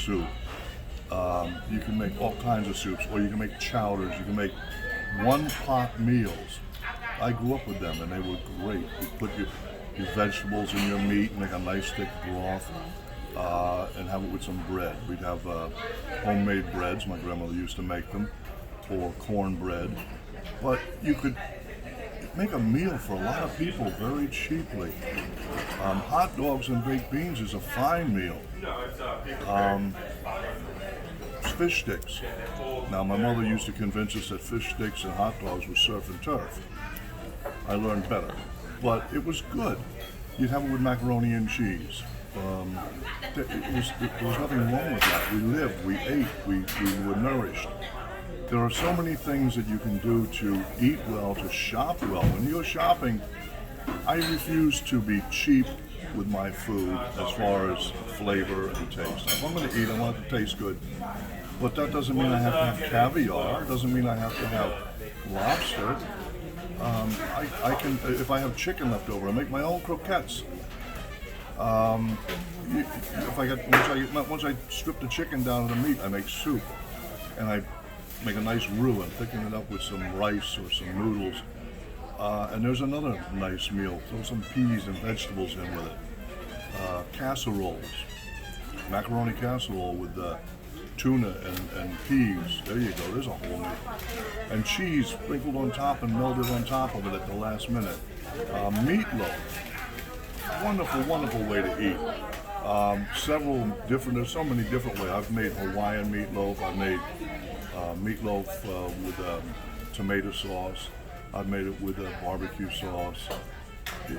soup. You can make all kinds of soups, or you can make chowders. You can make one-pot meals. I grew up with them, and they were great. You put your vegetables in your meat and make a nice thick broth, and have it with some bread. We'd have homemade breads. My grandmother used to make them, or cornbread. But you could make a meal for a lot of people very cheaply. Hot dogs and baked beans is a fine meal. Fish sticks. Now, my mother used to convince us that fish sticks and hot dogs was surf and turf. I learned better, but it was good. You'd have it with macaroni and cheese. There was nothing wrong with that. We lived, we ate, we were nourished. There are so many things that you can do to eat well, to shop well. When you're shopping, I refuse to be cheap with my food as far as flavor and taste. If I'm going to eat, I want it to taste good. But that doesn't mean I have to have caviar. It doesn't mean I have to have lobster. I can, if I have chicken left over, I make my own croquettes. Once I strip the chicken down to the meat, I make soup, and I make a nice roux and thicken it up with some rice or some noodles. And there's another nice meal. Throw some peas and vegetables in with it. Casseroles, macaroni casserole with tuna and peas. There you go. There's a whole meal. And cheese sprinkled on top and melted on top of it at the last minute. Meatloaf. Wonderful, wonderful way to eat. There's so many different ways. I've made Hawaiian meatloaf. I've made meatloaf with tomato sauce. I've made it with barbecue sauce. You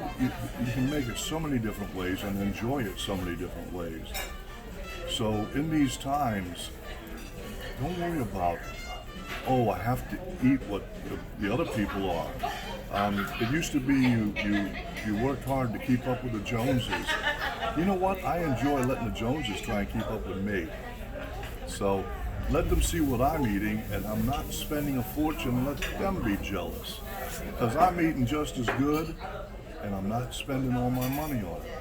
can make it so many different ways and enjoy it so many different ways. So in these times, don't worry about, oh, I have to eat what the other people are. It used to be you worked hard to keep up with the Joneses. You know what? I enjoy letting the Joneses try and keep up with me. So let them see what I'm eating, and I'm not spending a fortune. Let them be jealous. Because I'm eating just as good, and I'm not spending all my money on it.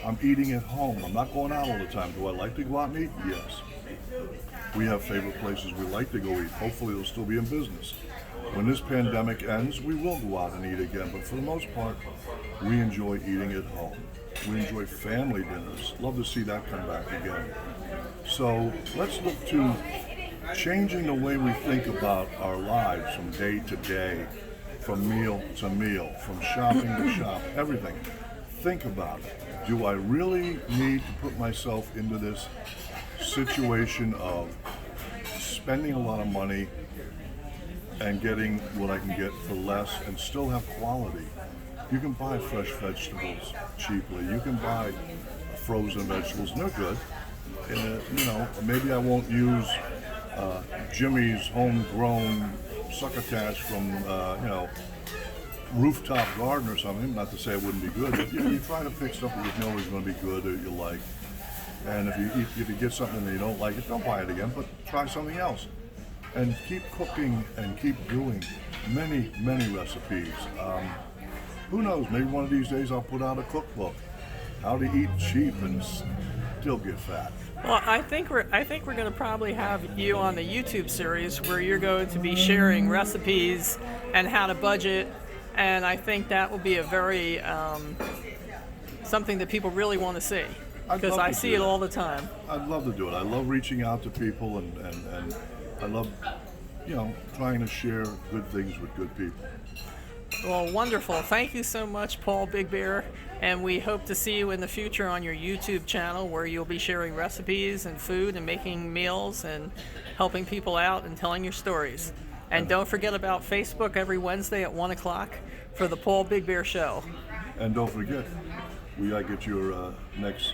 I'm eating at home. I'm not going out all the time. Do I like to go out and eat? Yes. We have favorite places we like to go eat. Hopefully they'll still be in business. When this pandemic ends, we will go out and eat again. But for the most part, we enjoy eating at home. We enjoy family dinners. Love to see that come back again. So let's look to changing the way we think about our lives from day to day, from meal to meal, from shopping to shop, everything. Think about it. Do I really need to put myself into this situation of spending a lot of money and getting what I can get for less and still have quality? You can buy fresh vegetables cheaply. You can buy frozen vegetables, and they're good. Maybe I won't use Jimmy's homegrown succotash from, Rooftop Garden or something. Not to say it wouldn't be good, but you try to pick stuff that you know is going to be good or you like. And if you get something that you don't like, don't buy it again, but try something else. And keep cooking and keep doing many, many recipes. Who knows, maybe one of these days I'll put out a cookbook. How to eat cheap and still get fat. Well, I think we're going to probably have you on the YouTube series where you're going to be sharing recipes and how to budget, and I think that will be a very something that people really want to see, because I see it all the time. I'd love to do it. I love reaching out to people, and I love trying to share good things with good people. Well, wonderful. Thank you so much, Paul Big Bear, and we hope to see you in the future on your YouTube channel where you'll be sharing recipes and food and making meals and helping people out and telling your stories. And don't forget about Facebook every Wednesday at 1 o'clock for the Paul Big Bear Show. And don't forget, we got to get your next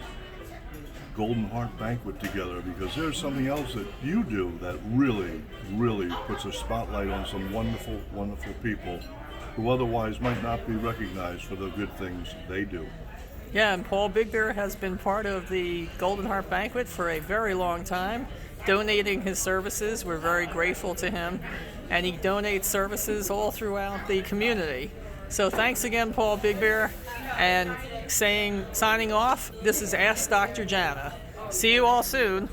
Golden Heart Banquet together, because there's something else that you do that really, really puts a spotlight on some wonderful, wonderful people who otherwise might not be recognized for the good things they do. Yeah, and Paul Big Bear has been part of the Golden Heart Banquet for a very long time, donating his services. We're very grateful to him, and he donates services all throughout the community. So thanks again, Paul Big Bear, and signing off, this is Ask Dr. Jana. See you all soon.